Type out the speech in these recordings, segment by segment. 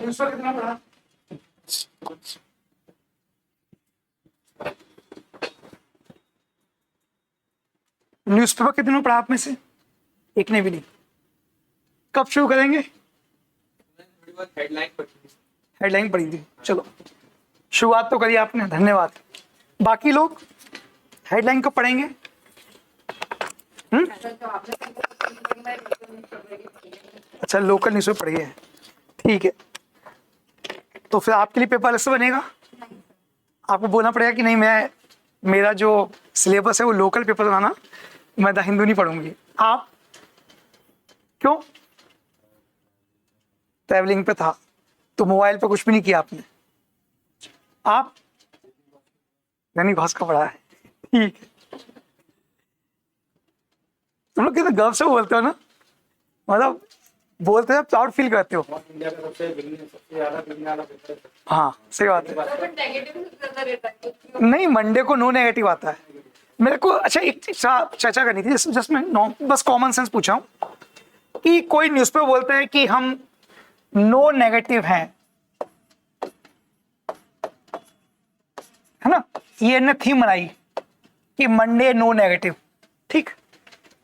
News paper कितना पढ़ा? Newspaper कितने पढ़ा आप में से? एक ने भी नहीं। कब शुरू करेंगे? हेडलाइन पढ़ी थी, चलो शुरुआत तो करी आपने, धन्यवाद। बाकी लोग हेडलाइन कब पढ़ेंगे? अच्छा, लोकल न्यूज़पेपर पढ़िए, ठीक है। तो फिर आपके लिए पेपर अलग से बनेगा, आपको बोलना पड़ेगा कि नहीं, मैं मेरा जो सिलेबस है वो लोकल पेपर बनाना, मैं द हिंदू नहीं पढ़ूंगी। आप क्यों? ट्रैवलिंग पे था तो मोबाइल पे कुछ भी नहीं किया आपने। आप दैनिक भास्कर पढ़ा है, ठीक है। तुम लोग कितने गर्व से बोलते हो ना, मतलब बोलते हो, प्राउड फील करते हो। इंडिया का सबसे ज्यादा बिकने वाला पेपर है। हाँ सही बात है। नहीं, मंडे को नो नेगेटिव आता है मेरे को। अच्छा, एक चर्चा करनी थी, जस्ट मैं बस कॉमन सेंस पूछा हूँ कि कोई न्यूज़पेपर बोलता है कि हम नो नेगेटिव हैं, है ना, ये ने थीम बनाई कि मंडे नो नेगेटिव, ठीक।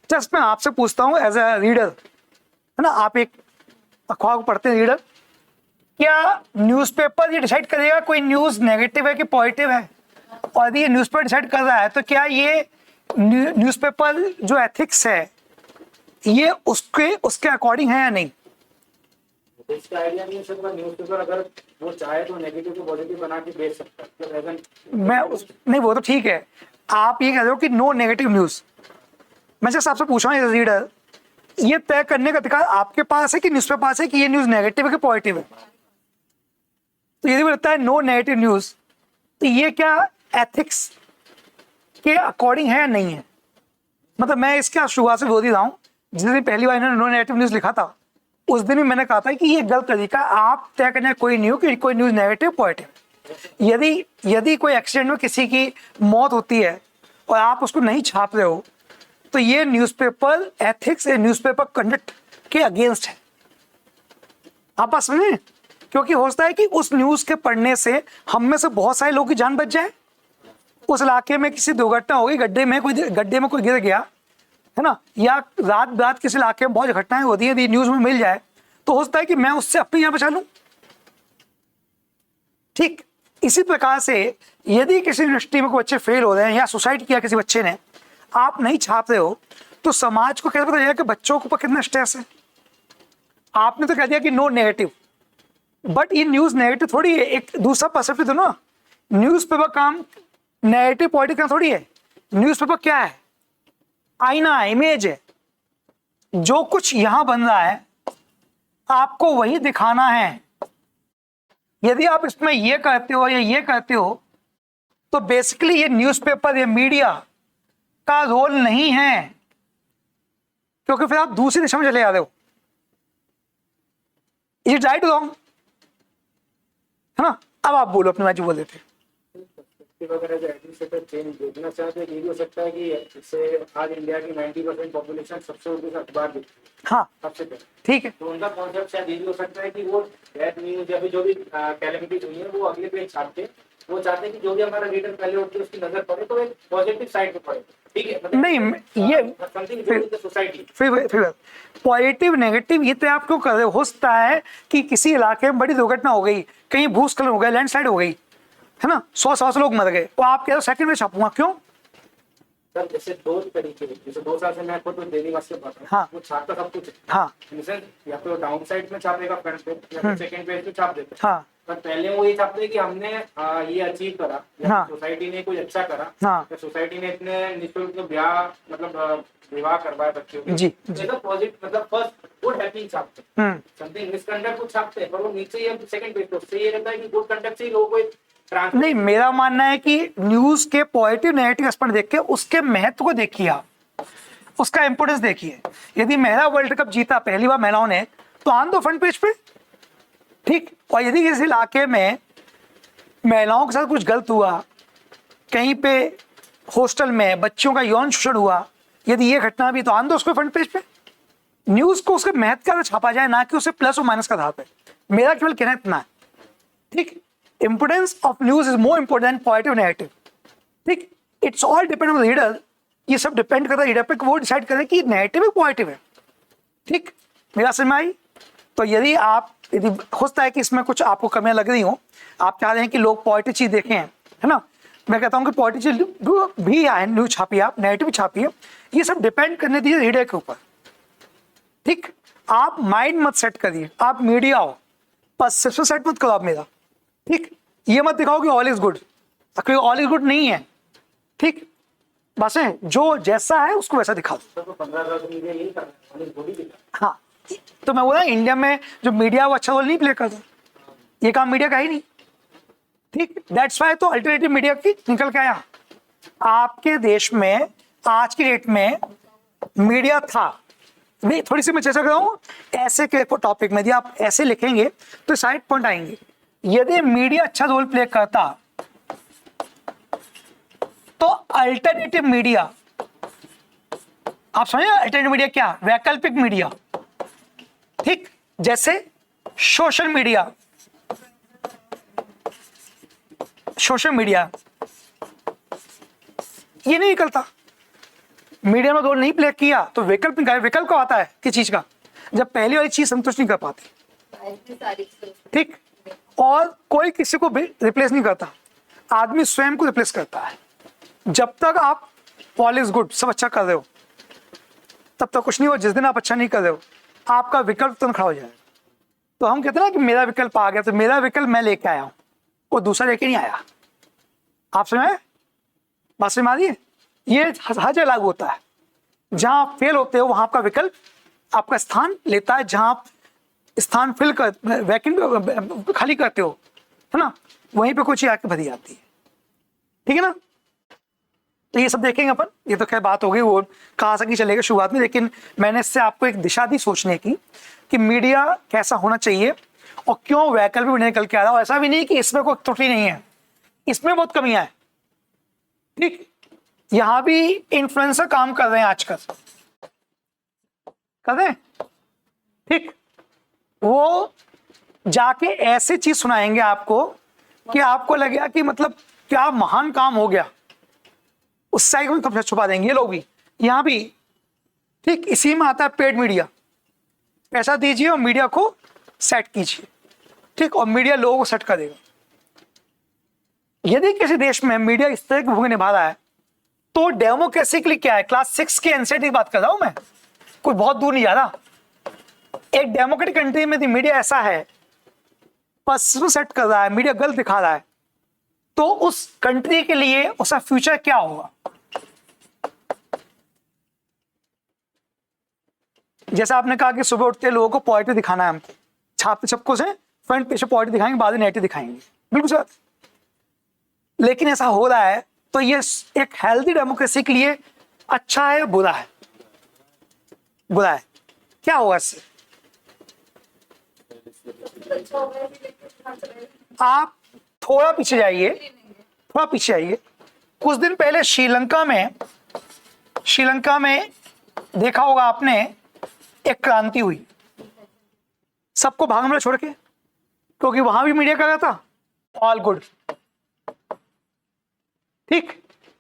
जस्ट मैं आपसे पूछता हूँ एज अ रीडर, है ना, आप एक अखबार को पढ़ते हैं रीडर, क्या न्यूज़पेपर ये डिसाइड करेगा कोई न्यूज़ नेगेटिव है कि पॉजिटिव है? और यदि ये न्यूज़पेपर डिसाइड कर रहा है तो क्या ये न्यूज़पेपर जो एथिक्स है ये उसके अकॉर्डिंग है या नहीं? तो इसका आइडिया नहीं है सर, न्यूज़पेपर अगर वो चाहे तो नेगेटिव को पॉजिटिव बना के बेच सकता है। तो नहीं, वो तो ठीक है। आप ये कह रहे हो कि नो नेगेटिव न्यूज़। मैं जस्ट आपसे पूछ रहा हूँ एज रीडर, ये तय करने का अधिकार आपके पास है कि न्यूज़पेपर पास है कि ये न्यूज़ नेगेटिव है कि पॉजिटिव है? तो यदि लगता है नो नेगेटिव न्यूज़, तो ये क्या एथिक्स के अकॉर्डिंग है या नहीं है? मतलब मैं इसके शुरुआत से बोल ही रहा हूँ, जिस दिन पहली बार इन्होंने नो नेगेटिव न्यूज़ लिखा था उस दिन भी मैंने कहा था कि ये गलत तरीका, आप तय करना कोई नहीं हो कि कोई न्यूज़ नेगेटिव पॉजिटिव। यदि कोई एक्सीडेंट में किसी की मौत होती है और आप उसको नहीं छाप रहे हो तो ये न्यूज़पेपर एथिक्स या न्यूज़पेपर कंडक्ट के अगेंस्ट है। आप बात समझे? क्योंकि हो सकता है कि उस न्यूज़ के पढ़ने से हम में से बहुत सारे लोगों की जान बच जाए। उस इलाके में किसी दुर्घटना हो गई, गड्ढे में कोई गिर गया, है ना, या रात रात किसी इलाके में बहुत घटनाएं होती है, न्यूज़ में मिल जाए तो हो सकता है कि मैं उससे अपनी जान बचा लूं। ठीक इसी प्रकार से यदि किसी यूनिवर्सिटी में कोई बच्चे फेल हो रहे हैं या सुसाइड किया किसी बच्चे ने, आप नहीं छाप रहे हो तो समाज को कैसे पता चलेगा कि बच्चों के ऊपर कितना स्ट्रेस है? आपने तो कह दिया कि नो नेगेटिव, बट ये न्यूज़ नेगेटिव थोड़ी है, एक दूसरा पर्सपेक्टिव दो ना। न्यूज़पेपर काम नेगेटिव पॉलिटिक्स का थोड़ी है। न्यूज़पेपर क्या है? आईना है, इमेज है। जो कुछ यहां बन रहा है आपको वही दिखाना है। यदि आप इसमें ये कहते हो या ये कहते हो तो बेसिकली ये न्यूज़पेपर या मीडिया का रोल नहीं है, क्योंकि फिर आप दूसरी दिशा में चले जा रहे हो। इज राइट रॉन्ग, है ना? अब आप बोलो अपने, मैं जो बोल रहे थे। वगैरह जो एडमिनिस्ट्रेटर चेंज देखना चाहते हैं, ये भी हो सकता है कि इससे आज इंडिया की 90% पॉपुलेशन सबसे उर्दू अखबार देखती है। हाँ, सबसे पहले ठीक है। तो उनका कॉन्सेप्ट शायद ये भी हो सकता है कि वो बैड न्यूज या फिर जो भी कैलेमिटीज हुई है वो अगले पेज छापते, वो चाहते हैं कि जो भी हमारा रीडर पहले होती है उसकी नजर पड़े तो एक पॉजिटिव साइड पे पड़े। ठीक है, मतलब नहीं ये समथिंग सोसाइटी फिर पॉजिटिव नेगेटिव ये तो आप क्यों कर रहे हो? हो सकता है कि किसी इलाके में बड़ी दुर्घटना हो गई, कहीं भूस्खलन हो गया, लैंडस्लाइड हो गई, है ना, 100 लोग मर गए, तो आप कह रहे हो सेकंड में छापूंगा, क्यों? सर जैसे दो तरीके, जैसे 2 साल से मैं खुद डेली वास्ते पढ़ रहा हूं। हाँ, वो छापता सब कुछ है। हाँ, या तो डाउन साइड में छापेगा फ्रंट पे या फिर सेकंड पेज पे छाप देते। हाँ, पर पहले वो ये छापते कि हमने ये अचीव करा, या सोसाइटी ने कुछ अच्छा करा, या सोसाइटी ने इतने निःशुल्क ब्याह मतलब विवाह करवाए बच्चों को। जी, तो पॉजिटिव मतलब फर्स्ट गुड हैपनिंग छापते, समथिंग मिसकंडक्ट को छापते, पर वो नीचे ये सेकंड पेज पे उससे ये रहता है कि गुड कंडक्ट से लोगों को नहीं। मेरा मानना है कि न्यूज के पॉजिटिव नेगेटिव एस्पेक्ट देख के उसके महत्व को देखिए, आप उसका इंपोर्टेंस देखिए। यदि महिला वर्ल्ड कप जीता पहली बार महिलाओं ने तो आन दो फ्रंट पेज पे, ठीक। और यदि किसी इलाके में महिलाओं के साथ कुछ गलत हुआ, कहीं पे हॉस्टल में बच्चों का यौन शोषण हुआ, यदि ये घटना भी तो आन दो उसको फ्रंट पेज पे। न्यूज को उसके महत्व का छापा जाए, ना कि उसे प्लस और माइनस का आधार पे। मेरा केवल कहना इतना है, ठीक। Importance of news is more important than positive negative, ठीक। It's all depend on reader, ये सब डिपेंड करता है रीडर पे, वो डिसाइड करें कि नेगेटिव है पॉजिटिव है, ठीक। मेरा समझ में आई? तो यदि होता है कि इसमें कुछ आपको कमियां लग रही हो, आप चाह रहे हैं कि लोग पॉजिटिव चीज देखें, है ना, मैं कहता हूं कि पॉजिटिव चीज भी आए, न्यूज छापी आप, नेगेटिव छापी है, ये सब डिपेंड करने दीजिए रीडर के ऊपर, ठीक। आप माइंड मत सेट करिए, आप मीडिया हो, बस सिर्फ सेट मत करो आप मेरा, ठीक। ये मत दिखाओ कि ऑल इज गुड, क्योंकि ऑल इज गुड नहीं है, ठीक। बस है जो जैसा है उसको वैसा दिखा दो। हाँ, तो मैं बोला इंडिया में जो मीडिया वो अच्छा रोल नहीं प्ले करता, ये काम मीडिया का ही नहीं, ठीक। दैट्स वाई तो अल्टरनेटिव मीडिया की निकल के आया। आपके देश में आज की डेट में मीडिया था नहीं, थोड़ी सी मैं चर्चा कर रहा हूँ ऐसे के टॉपिक में, यदि आप ऐसे लिखेंगे तो साइड पॉइंट आएंगे। यदि मीडिया अच्छा रोल प्ले करता तो अल्टरनेटिव मीडिया, आप समझे अल्टरनेटिव मीडिया क्या, वैकल्पिक मीडिया, ठीक। जैसे सोशल मीडिया, ये नहीं निकलता, मीडिया में रोल नहीं प्ले किया तो विकल्प निकाले। विकल्प को आता है किस चीज का, जब पहली वाली चीज संतुष्ट नहीं कर पाती, ठीक। और कोई किसी को रिप्लेस नहीं करता, आदमी स्वयं को रिप्लेस करता है। जब तक आप ऑल इज गुड, सब अच्छा कर रहे हो, तब तक कुछ नहीं हो। जिस दिन आप अच्छा नहीं कर रहे हो, आपका विकल्प तुरंत खड़ा हो जाएगा। तो हम कहते हैं ना कि मेरा विकल्प आ गया, तो मेरा विकल्प मैं लेके आया हूं, वो दूसरा लेके नहीं आया। आप समझे बात समझ आ रही है? ये हर जगह लागू होता है, जहां आप फेल होते हो वहां आपका विकल्प आपका स्थान लेता है, जहां आप स्थान फिल कर वैकेंट खाली करते हो, है ना, वहीं पे कुछ आके भरी जाती है, ठीक है ना। तो ये सब देखेंगे अपन, ये तो खैर बात हो गई, वो कहाँ से चलेगा शुरुआत में, लेकिन मैंने इससे आपको एक दिशा दी सोचने की कि मीडिया कैसा होना चाहिए और क्यों वैकल्पिक मीडिया निकल के आ रहा है। ऐसा भी नहीं कि इसमें कोई त्रुटि नहीं है, इसमें बहुत कमियां है, ठीक। यहां भी इन्फ्लुएंसर काम कर रहे हैं आजकल, कर रहे हैं, ठीक। वो जाके ऐसी चीज सुनाएंगे आपको कि आपको लगेगा कि मतलब क्या महान काम हो गया, उस साइड में कब छुपा देंगे ये लोग भी, यहां भी, ठीक। इसी में आता है पेड मीडिया, पैसा दीजिए और मीडिया को सेट कीजिए, ठीक, और मीडिया लोगों को सेट कर देगा। यदि किसी देश में मीडिया इस तरह की भूमिका निभा रहा है तो डेमोक्रेसी के लिए क्या है, क्लास 6 के एनसीईआरटी की बात कर रहा हूं मैं, कोई बहुत दूर नहीं जा रहा। एक डेमोक्रेटिक कंट्री में मीडिया ऐसा है, पश्चिम सेट कर रहा है, मीडिया गलत दिखा रहा है, तो उस कंट्री के लिए उसका फ्यूचर क्या होगा। जैसा आपने कहा कि सुबह उठते लोगों को पॉजिटिव दिखाना है, हमको छापते छपकों से फ्रंट पेज पे पॉजिटिव दिखाएंगे, बाद में नेगेटिव दिखाएंगे, बिल्कुल सर। लेकिन ऐसा हो रहा है तो ये एक हेल्दी डेमोक्रेसी के लिए अच्छा है या बुरा है? बुरा है। क्या होगा इससे? आप थोड़ा पीछे जाइए, थोड़ा पीछे आइए। कुछ दिन पहले श्रीलंका में देखा होगा आपने, एक क्रांति हुई, सबको भागने छोड़ के, क्योंकि वहां भी मीडिया का रहा था ऑल गुड, ठीक।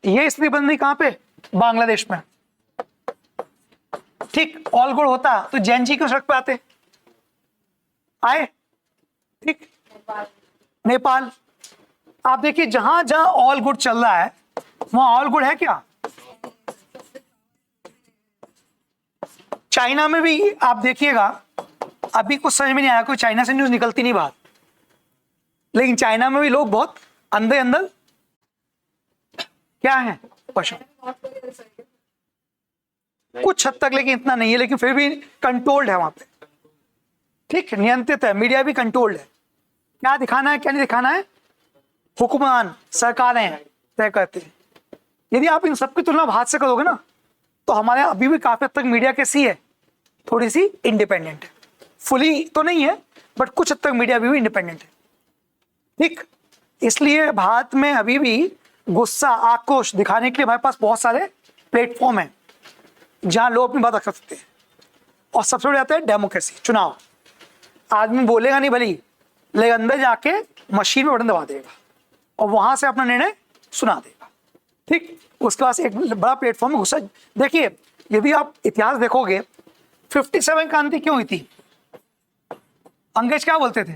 ये स्थिति बन रही कहां पे? बांग्लादेश में, ठीक। ऑल गुड होता तो जैन जी क्यों सड़क पे आते, आए, ठीक। नेपाल, आप देखिए जहां जहां ऑल गुड चल रहा है वहां ऑल गुड है क्या? चाइना में भी आप देखिएगा, अभी कुछ समझ में नहीं आया, कोई चाइना से न्यूज निकलती नहीं बात, लेकिन चाइना में भी लोग बहुत अंदर अंदर क्या है, पशु कुछ हद तक, लेकिन इतना नहीं है, लेकिन फिर भी कंट्रोल्ड है वहां पे, ठीक, नियंत्रित है। मीडिया भी कंट्रोल्ड है, क्या दिखाना है क्या नहीं दिखाना है हुक्मरान सरकारें तय करती है। यदि आप इन सबकी तुलना भारत से करोगे ना, तो हमारे अभी भी काफी हद तक मीडिया कैसी है, थोड़ी सी इंडिपेंडेंट है, फुली तो नहीं है बट कुछ हद तक मीडिया अभी भी इंडिपेंडेंट है, ठीक। इसलिए भारत में अभी भी गुस्सा आक्रोश दिखाने के लिए हमारे पास बहुत सारे प्लेटफॉर्म हैं जहां लोग अपनी बात रख सकते हैं। और सबसे बड़ी आता है डेमोक्रेसी, चुनाव। आदमी बोलेगा नहीं भली, लेकिन अंदर जाके मशीन में बटन दबा देगा और वहां से अपना निर्णय सुना देगा। ठीक, उसके पास एक बड़ा प्लेटफॉर्म घुसा। देखिए, यदि आप इतिहास देखोगे 57 क्रांति क्यों हुई थी? अंग्रेज क्या बोलते थे?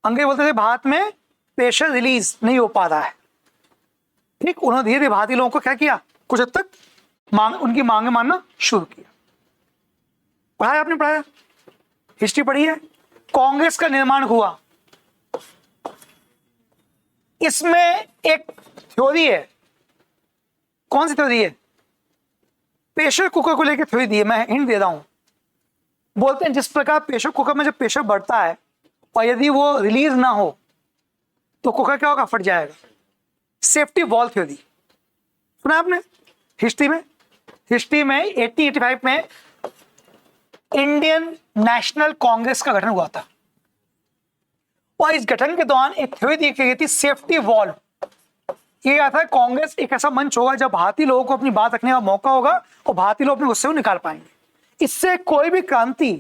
अंग्रेज बोलते थे भारत में प्रेशर रिलीज नहीं हो पा रहा है। ठीक, उन्होंने धीरे धीरे भारतीय लोगों को क्या किया, कुछ हद तक उनकी मांगे मानना शुरू किया। पढ़ा है आपने? पढ़ाया, हिस्ट्री पढ़ी है। कांग्रेस का निर्माण हुआ, इसमें एक थ्योरी है। कौन सी थ्योरी है? प्रेशर कुकर को लेकर थ्योरी दी है। मैं हिंट दे रहा हूं। बोलते हैं जिस प्रकार प्रेशर कुकर में जब प्रेशर बढ़ता है और यदि वो रिलीज ना हो तो कुकर क्या होगा, फट जाएगा। सेफ्टी वॉल्व थ्योरी सुना आपने हिस्ट्री में? हिस्ट्री में 1885 में इंडियन नेशनल कांग्रेस का गठन हुआ था और इस गठन के दौरान एक थ्योरी दी गई थी, सेफ्टी वॉल्व। ये क्या था? कांग्रेस एक ऐसा मंच होगा जब भारतीय लोगों को अपनी बात रखने का मौका होगा और भारतीय लोग अपने गुस्से को निकाल पाएंगे। इससे कोई भी क्रांति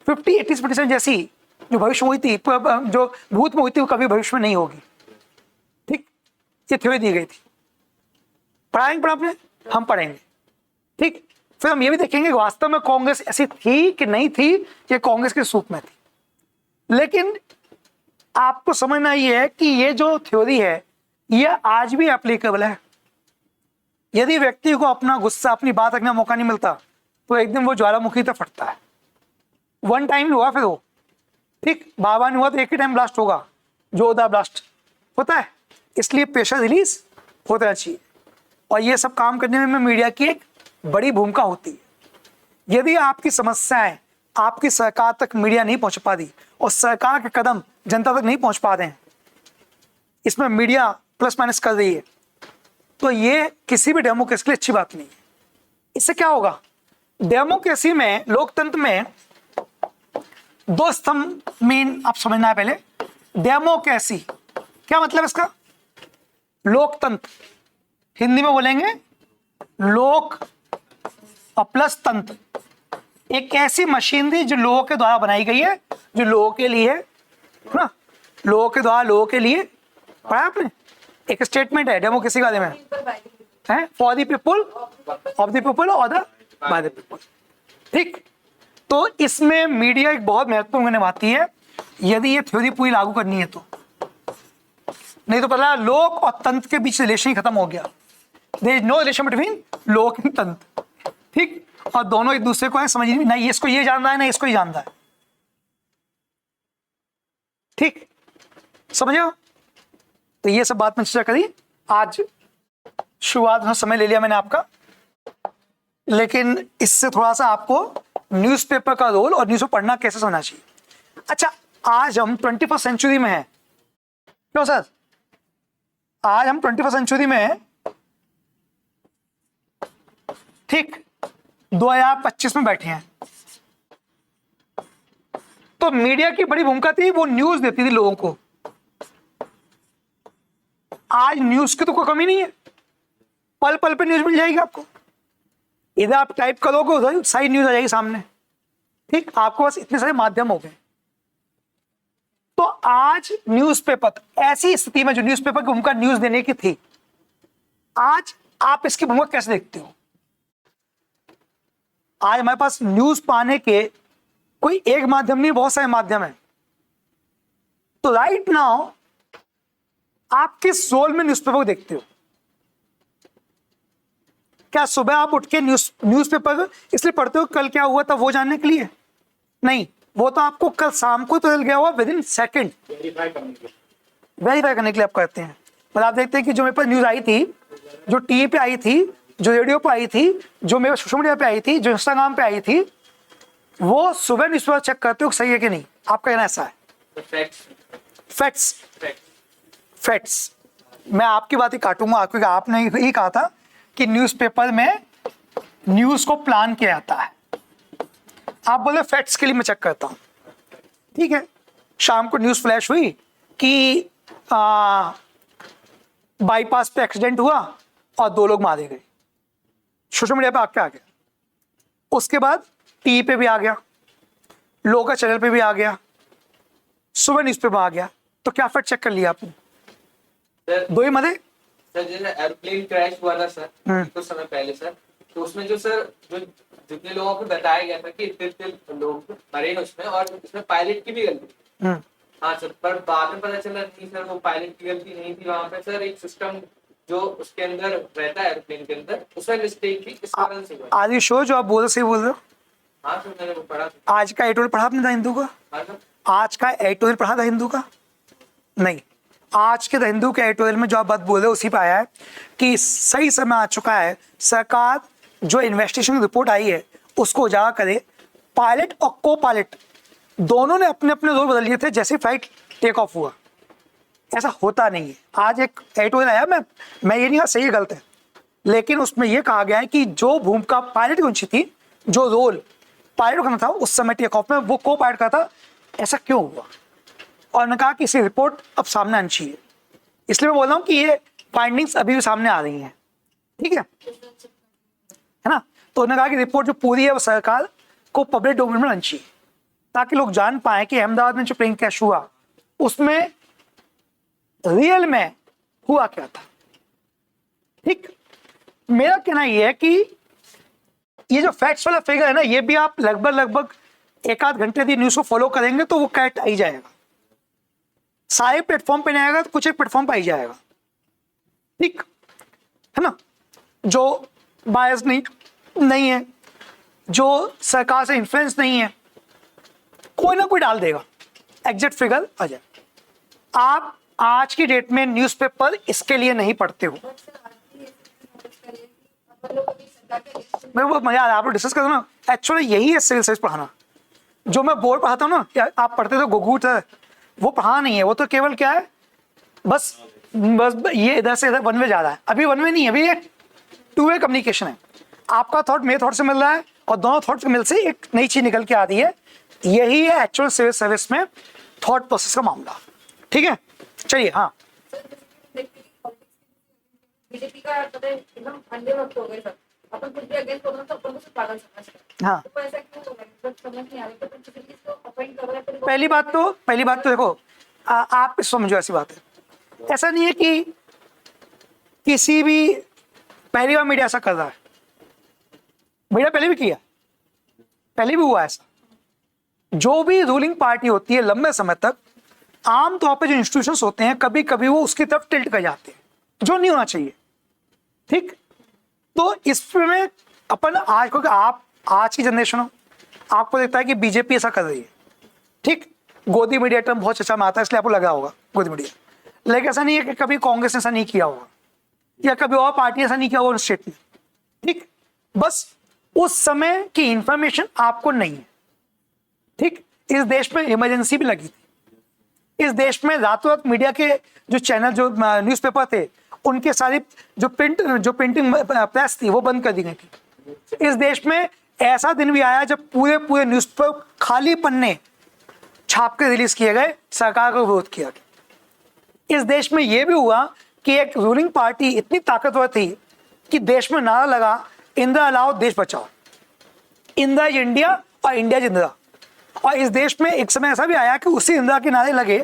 50-80% जैसी जो भविष्य में हुई थी, जो भूत में हुई थी, वो कभी भविष्य में नहीं होगी। ठीक, ये थ्योरी दी गई थी। पढ़ाएंगे पर आपने? हम पढ़ेंगे। ठीक, फिर हम ये भी देखेंगे कि वास्तव में कांग्रेस ऐसी थी कि नहीं थी, ये कांग्रेस के सूप में थी। लेकिन आपको समझना ये है कि ये जो थ्योरी है ये आज भी एप्लीकेबल है। यदि व्यक्ति को अपना गुस्सा, अपनी बात रखने का मौका नहीं मिलता तो एक दिन वो ज्वालामुखी तक फटता है। वन टाइम ही हुआ, फिर वो ठीक बाबा नहीं हुआ तो एक ही टाइम ब्लास्ट होगा, जोरदार ब्लास्ट होता है। इसलिए प्रेशर रिलीज होना चाहिए और ये सब काम करने में मीडिया की एक बड़ी भूमिका होती है। यदि आपकी समस्याएं आपकी सरकार तक मीडिया नहीं पहुंच पाती और सरकार के कदम जनता तक नहीं पहुंच पाते हैं, इसमें मीडिया प्लस माइनस कर रही है, तो ये किसी भी डेमोक्रेसी के लिए अच्छी बात नहीं है। इससे क्या होगा? डेमोक्रेसी में, लोकतंत्र में दो स्तंभ मेन आप समझना है पहले। डेमोक्रेसी क्या मतलब इसका? लोकतंत्र, हिंदी में बोलेंगे लोक और प्लस तंत्र, एक ऐसी मशीनरी जो लोगों के द्वारा बनाई गई है, जो लोगों के लिए है ना, लोगों के द्वारा लोगों के लिए। पढ़ा आपने? एक स्टेटमेंट है डेमोक्रेसी के बारे में, है for the people, of the people और द बाय द पीपल। ठीक, तो इसमें मीडिया एक बहुत महत्वपूर्ण भूमिका निभाती है यदि ये थ्योरी पूरी लागू करनी है तो। नहीं तो पता लोक और तंत्र के बीच रिलेशन ही खत्म हो गया। There is no relation between lok and tantra. ठीक, और दोनों एक दूसरे को है समझ नहीं, इसको ये जानना है, ना इसको ही जानना है। ठीक, समझो? तो ये सब बात में चर्चा करी। आज शुरुआत में समय ले लिया मैंने आपका, लेकिन इससे थोड़ा सा आपको न्यूज़पेपर का रोल और न्यूज़पेपर पढ़ना कैसे समझना चाहिए। अच्छा, आज हम 21st सेंचुरी में हैं। क्यों सर? आज हम 21st सेंचुरी में हैं। ठीक, 2025 में बैठे हैं। तो मीडिया की बड़ी भूमिका थी, वो न्यूज देती थी लोगों को। आज न्यूज की तो कोई कमी नहीं है, पल पल पे न्यूज मिल जाएगी आपको। इधर आप टाइप करोगे उधर सारी न्यूज आ जाएगी सामने। ठीक, आपको बस इतने सारे माध्यम हो गए। तो आज न्यूज़पेपर, ऐसी स्थिति में जो न्यूज़पेपर की भूमिका न्यूज देने की थी, आज आप इसकी भूमिका कैसे देखते हो? आज हमारे पास न्यूज पाने के कोई एक माध्यम नहीं, बहुत सारे माध्यम है। तो राइट नाउ आप किस रोल में न्यूज़पेपर को देखते हो? क्या सुबह आप उठ के न्यूज़पेपर इसलिए पढ़ते हो कल क्या हुआ था वो जानने के लिए? नहीं, वो तो आपको कल शाम को पता गया हुआ विद इन सेकेंड वेरीफाई करने के लिए आप करते हैं। मतलब आप देखते हैं कि जो मेरे पास न्यूज आई थी, जो टीवी पे आई थी, जो रेडियो पे आई थी, जो मेरे सोशल मीडिया पे आई थी, जो इंस्टाग्राम पे आई थी, वो सुबह न्यूज़पेपर चेक करते हो सही है कि नहीं। आपका कहना ऐसा है? फैक्ट्स। मैं आपकी बात ही काटूंगा, क्योंकि आपने ही कहा था कि न्यूज़पेपर में न्यूज को प्लान किया जाता है। आप बोले फैक्ट्स के लिए मैं चेक करता हूं। ठीक है, शाम को न्यूज फ्लैश हुई कि बाईपास पे एक्सीडेंट हुआ और 2 लोग मारे गए। सोशल मीडिया पे आके आ गया, उसके बाद टीवी पे भी आ गया, लोगों का चैनल पे भी आ गया, सुबह न्यूज़पेपर आ गया, तो क्या फैक्ट चेक कर लिया आपने? दो ही मदे। सर जैसे एयरप्लेन क्रैश हुआ था सर कुछ समय पहले सर, तो उसमें जो सर जो जितने लोगों को बताया गया था कि इतने लोग मरे हैं उसमें, और उसमें पायलट की भी गलती। हाँ सर, पर बाद में पता चला कि सर वो पायलट की गलती नहीं थी, वहाँ पे सर एक सिस्टम जो उसके अंदर रहता है एयरप्लेन के अंदर, उसमें मिस्टेक थी, इस कारण से हुआ। आदि शो जो आप बोल सही बोल रहे हो। हाँ सर मैंने वो पढ़ा। आज का एडिटोरियल पढ़ा आपने द हिंदू का? हाँ सर। आज का एडिटोरियल पढ़ा था हिंदू का? नहीं, आज के द हिंदू के एडिटोरियल में जो आप बात बोल रहे हो उसी पे आया है कि सही समय आ चुका है, सरकार जो इन्वेस्टिगेशन रिपोर्ट आई है उसको उजागर करे। पायलट और को पायलट दोनों ने अपने अपने रोल बदल लिए थे जैसे फ्लाइट टेक ऑफ हुआ। ऐसा होता नहीं है। आज एक एडिटोरियल आया, मैं ये नहीं कहा सही गलत है, लेकिन उसमें यह कहा गया है कि जो भूमिका पायलट की उनकी थी, जो रोल पायलट करना था उस समय टेक ऑफ में, वो को पायलट का था। ऐसा क्यों हुआ? और उन्होंने कहा कि इसकी रिपोर्ट अब सामने आनी चाहिए। इसलिए मैं बोल रहा हूँ कि ये फाइंडिंग्स अभी भी सामने आ रही हैं, ठीक है ना? तो उन्होंने कहा कि रिपोर्ट जो पूरी है वो सरकार को पब्लिक डोमेन में लानी चाहिए, ताकि लोग जान पाए कि अहमदाबाद में जो प्लेन क्रैश हुआ उसमें रियल में हुआ क्या था। ठीक, मेरा कहना यह है कि ये जो फैक्ट्स वाला फिगर है ना, ये भी आप लगभग एक आध घंटे दी न्यूज को फॉलो करेंगे तो वो करेक्ट आ ही जाएगा। सारे प्लेटफॉर्म पे नहीं आएगा तो कुछ एक प्लेटफॉर्म पे आ ही जाएगा, ठीक है ना? जो बायस नहीं है, जो सरकार से इन्फ्लुएंस नहीं है, कोई ना कोई डाल देगा, एग्जैक्ट फिगर आ जाए। आप आज की डेट में न्यूज़पेपर इसके लिए नहीं पढ़ते हो। मैं वो मजा आ रहा है, आप लोग डिस्कस करो ना। एक्चुअली यही है सिविल सर्विस पढ़ाना। जो मैं बोर्ड पढ़ाता हूँ ना, क्या आप पढ़ते तो गुगूट है, वो पढ़ाना नहीं है। वो तो केवल क्या है, बस ये इधर से इधर वन वे जा रहा है। अभी वन वे नहीं है, अभी एक टू वे कम्युनिकेशन है। आपका थॉट मेरे थॉट से मिल रहा है और दोनों थॉट के मिल से एक नई चीज निकल के आ रही है। यही है एक्चुअल सिविल सर्विस में थॉट प्रोसेस का मामला, ठीक है? चलिए, हाँ बीजेपी का एकदम अंधे वक्त हो गए सर, अपन कुछ भी अगेंस्ट बोलना तो अपन को सिर्फ पागल समझते हैं। हाँ, तो ऐसा क्यों हो रहा है? मतलब समझ नहीं आ रहा है। तो किसी को अपॉइंट कर रहा है तो पहली बात तो देखो, आप समझो, ऐसी बात है, ऐसा नहीं है कि किसी भी पहली बार मीडिया ऐसा कर रहा है। मीडिया पहले भी किया, पहले भी हुआ ऐसा। जो भी रूलिंग पार्टी होती है लंबे समय तक, आमतौर पे जो इंस्टीट्यूशंस होते हैं कभी कभी वो उसकी तरफ टिल्ट कर जाते हैं, जो नहीं होना चाहिए, ठीक? तो इसमें अपन आज को, आप आज की जनरेशन हो, आपको लगता है कि बीजेपी ऐसा कर रही है, ठीक? गोदी मीडिया टर्म बहुत चर्चा में आता है, इसलिए आपको लगा होगा गोदी मीडिया। लेकिन ऐसा नहीं है कि कभी कांग्रेस ने ऐसा नहीं किया होगा या कभी और पार्टी ऐसा नहीं किया होगा स्टेट में, ठीक? बस उस समय की इंफॉर्मेशन आपको नहीं है, ठीक? इस देश में इमरजेंसी भी लगी थी। इस देश में रातों रात मीडिया के जो चैनल, जो न्यूज़पेपर थे, उनके सारी जो प्रिंटिंग प्रेस थी वो बंद कर दी गई थी। इस देश में ऐसा दिन भी आया जब पूरे न्यूज़पेपर खाली पन्ने छाप के रिलीज किए गए, सरकार का विरोध किया गया। इस देश में यह भी हुआ कि एक रूलिंग पार्टी इतनी ताकतवर थी कि देश में नारा लगा, इंदिरा लाओ देश बचाओ, इंदिरा इज इंडिया और इंडिया इज इंदिरा। और इस देश में एक समय ऐसा भी आया कि उसी इंदिरा के नारे लगे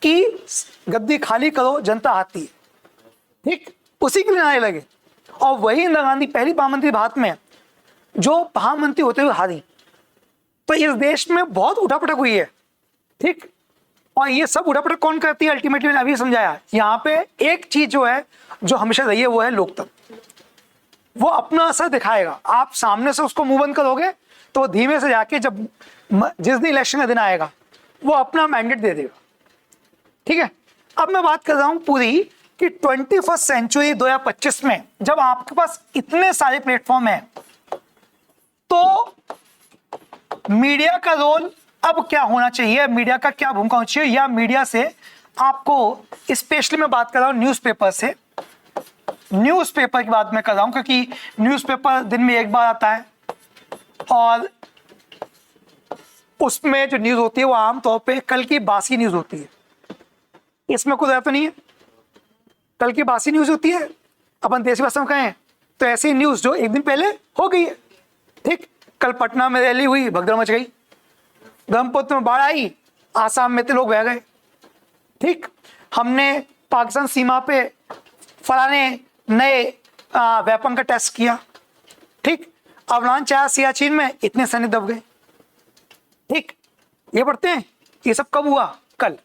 कि गद्दी खाली करो, जनता आती है, ठीक? उसी के लिए नारे लगे। और वही इंदिरा गांधी पहली प्रधानमंत्री भारत में जो प्रधानमंत्री होते हुए हारी। तो इस देश में बहुत उठापटक हुई है, ठीक? और ये सब उठापटक कौन करती है अल्टीमेटली? मैंने अभी समझाया। यहाँ पे एक चीज जो है, जो हमेशा रही है, वो है लोकतंत्र। वो अपना असर दिखाएगा। आप सामने से उसको मुंह बंद करोगे तो वो धीमे से जाके जब जिस दिन इलेक्शन का दिन आएगा वो अपना मैंडेट दे देगा, ठीक है? अब मैं बात कर रहा हूं पूरी कि 21st सेंचुरी 2025 में जब आपके पास इतने सारे प्लेटफॉर्म हैं, तो मीडिया का रोल अब क्या होना चाहिए, मीडिया का क्या भूमिका होनी चाहिए, या मीडिया से आपको, स्पेशली मैं बात कर रहा हूं न्यूज़पेपर से, न्यूज़पेपर की बात मैं कर रहा हूं क्योंकि न्यूज़पेपर दिन में एक बार आता है और उसमें जो न्यूज़ होती है वो आमतौर पे कल की बासी न्यूज़ होती है। इसमें कोई तो नहीं है, कल की बासी न्यूज़ होती है। अपन देसी भाषा में कहें तो ऐसी न्यूज़ जो एक दिन पहले हो गई है, ठीक? कल पटना में रैली हुई, भगदड़ मच गई, ब्रह्मपुत्र में बाढ़ आई, आसाम में तो लोग बह गए। ठीक, हमने पाकिस्तान सीमा पे फलाने नए वेपन का टेस्ट किया। ठीक, अवलांच आया सियाचिन में, इतने सैनिक दब गए। ठीक, ये पढ़ते हैं। ये सब कब हुआ? कल।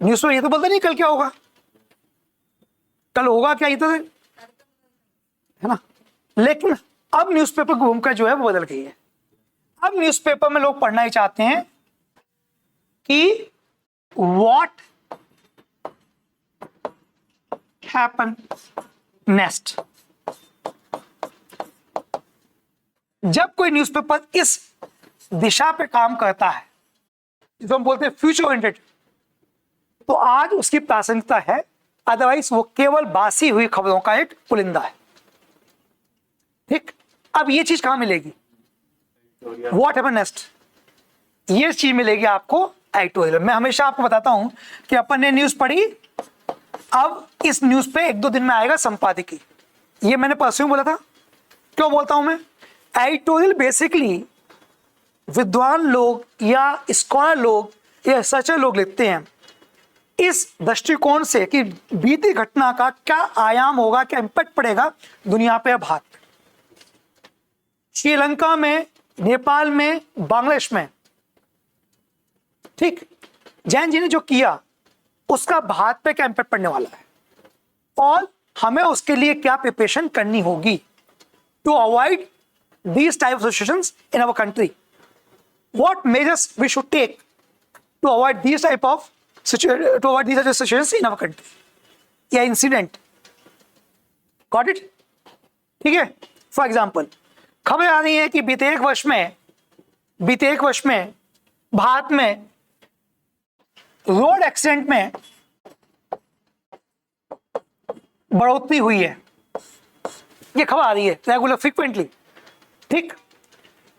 न्यूज़ में ये तो बोलता नहीं कल क्या होगा, कल होगा क्या, ये तो है ना। लेकिन अब न्यूज़पेपर की भूमिका जो है वो बदल गई है। अब न्यूज़पेपर में लोग पढ़ना ही चाहते हैं कि व्हाट हैपन नेक्स्ट। जब कोई न्यूज़पेपर इस दिशा पे काम करता है जिसको हम बोलते हैं फ्यूचर ओरिएंटेड, तो आज उसकी प्रासंगिकता है, अदरवाइज वो केवल बासी हुई खबरों का एक पुलिंदा है। ठीक, अब ये चीज कहां मिलेगी? व्हाट हैपन नेक्स्ट, ये चीज मिलेगी आपको एडिटोरियल। मैं हमेशा आपको बताता हूं कि अपन ने न्यूज पढ़ी, अब इस न्यूज पे 1-2 दिन में आएगा संपादकीय। ये मैंने परसों बोला था। क्यों बोलता हूं मैं? एडिटोरियल बेसिकली विद्वान लोग या स्कॉलर लोग या रिसर्चर लोग लिखते हैं इस दृष्टिकोण से कि बीती घटना का क्या आयाम होगा, क्या इंपैक्ट पड़ेगा दुनिया पे, भारत पे, श्रीलंका में, नेपाल में, बांग्लादेश में। ठीक, जैन जी ने जो किया उसका भारत पे क्या इंपैक्ट पड़ने वाला है और हमें उसके लिए क्या प्रिपरेशन करनी होगी to avoid these type of situations in our country. What measures we should take to avoid these type of situations in our country? या incident. Got it? ठीक है। For example, खबर आ रही है कि बीते एक वर्ष में भारत में रोड एक्सीडेंट में बढ़ोतरी हुई है। ये खबर आ रही है रेगुलर, फ्रीक्वेंटली। ठीक,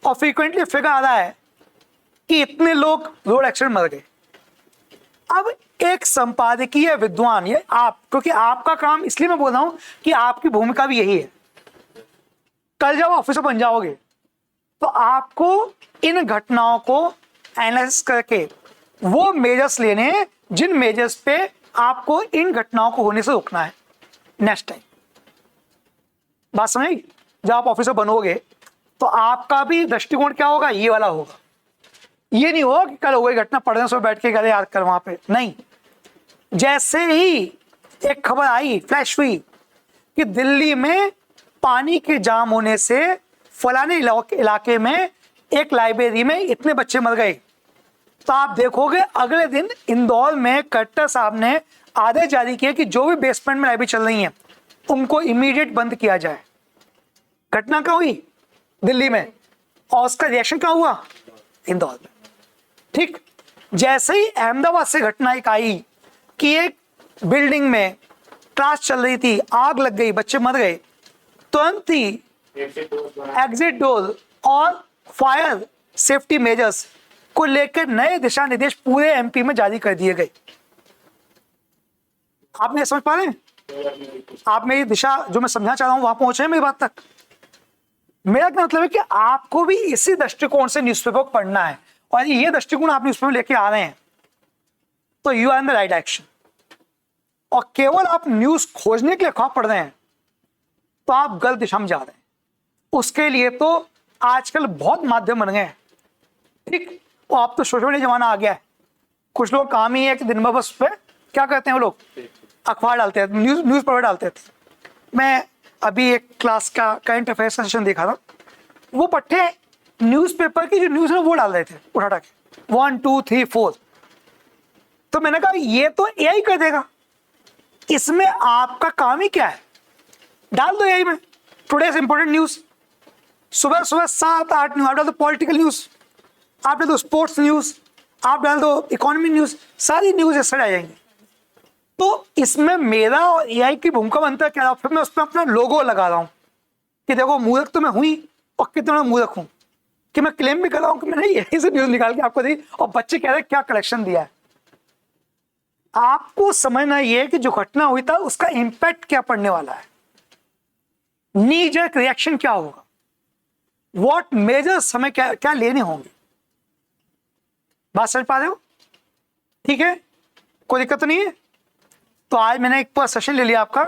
और फ्रीक्वेंटली फिगर आ रहा है कि इतने लोग रोड एक्सीडेंट मर गए। अब एक संपादकीय विद्वान, ये आप, क्योंकि आपका काम, इसलिए मैं बोल रहा हूं कि आपकी भूमिका भी यही है। कल जब ऑफिसर बन जाओगे तो आपको इन घटनाओं को एनालिसिस करके वो मेजर्स लेने हैं जिन मेजर्स पे आपको इन घटनाओं को होने से रोकना है नेक्स्ट टाइम। बात समझ? जब आप ऑफिसर बनोगे तो आपका भी दृष्टिकोण क्या होगा? ये वाला होगा। ये नहीं होगा कि कल हो गई घटना, पढ़ने से बैठ के गए याद कर वहां पे, नहीं। जैसे ही एक खबर आई, फ्लैश हुई कि दिल्ली में पानी के जाम होने से फलाने इलाके में एक लाइब्रेरी में इतने बच्चे मर गए, तो आप देखोगे अगले दिन इंदौर में कलेक्टर साहब ने आदेश जारी किए कि जो भी बेसमेंट में लाइब्रेरी चल रही है उनको इमीडिएट बंद किया जाए। घटना क्या हुई? दिल्ली में। और उसका रिएक्शन क्या हुआ? इंदौर में। ठीक, जैसे ही अहमदाबाद से घटना एक आई कि एक बिल्डिंग में क्लास चल रही थी, आग लग गई, बच्चे मर गए, तुरंत ही एग्जिट डोर और फायर सेफ्टी मेजर्स को लेकर नए दिशा निर्देश पूरे एमपी में जारी कर दिए गए। आपने समझ पा रहे हैं? आप मेरी दिशा जो मैं समझना चाह रहा हूं वहां पहुंचे मेरी बात तक? मेरा क्या मतलब है कि आपको भी इसी दृष्टिकोण से न्यूज़पेपर पढ़ना है, और ये दृष्टिकोण आप न्यूज़पेपर लेके आ रहे हैं तो you are in the right direction. और केवल आप न्यूज खोजने के लिए खबर पढ़ रहे हैं तो आप गलत दिशा में जा रहे हैं। उसके लिए तो आजकल बहुत माध्यम बन गए हैं। ठीक, और अब तो सोशल मीडिया जमाना आ गया है। कुछ लोग काम ही है कि दिन भर बस पे क्या करते हैं, वो लोग अखबार डालते हैं, न्यूज पेपर डालते थे। मैं अभी एक क्लास का करंट अफेयर्स का सेशन देखा था, वो पट्टे न्यूज़पेपर की जो न्यूज है वो डाल रहे थे उठा के 1 2 3 4। तो मैंने कहा ये तो एआई कर देगा, इसमें आपका काम ही क्या है? डाल दो एआई में टुडेज इंपॉर्टेंट न्यूज, सुबह सुबह 7-8 न्यूज आप डाल दो, पॉलिटिकल न्यूज आप डाल दो, स्पोर्ट्स न्यूज आप डाल दो, इकोनॉमी न्यूज, सारी न्यूज इससे आ जाएंगी। तो इसमें मेरा और एआई की भूमिका बनता है क्या? फिर मैं उस पर अपना लोगो लगा रहा हूं कि देखो मूर्ख तो मैं हुई, और कितना मूर्ख हूं कि मैं क्लेम भी कर रहा हूं कि मैंने यही से न्यूज निकाल के आपको दी, और बच्चे कह रहे हैं क्या कलेक्शन दिया है। आपको समझना यह कि जो घटना हुई था उसका इंपैक्ट क्या पड़ने वाला है, नी जर्क रिएक्शन क्या होगा, व्हाट मेजर्स हमें क्या क्या लेने होंगे। बात समझ पा रहे हो? ठीक है, कोई दिक्कत तो नहीं है? तो आज मैंने एक पूरा सेशन ले लिया आपका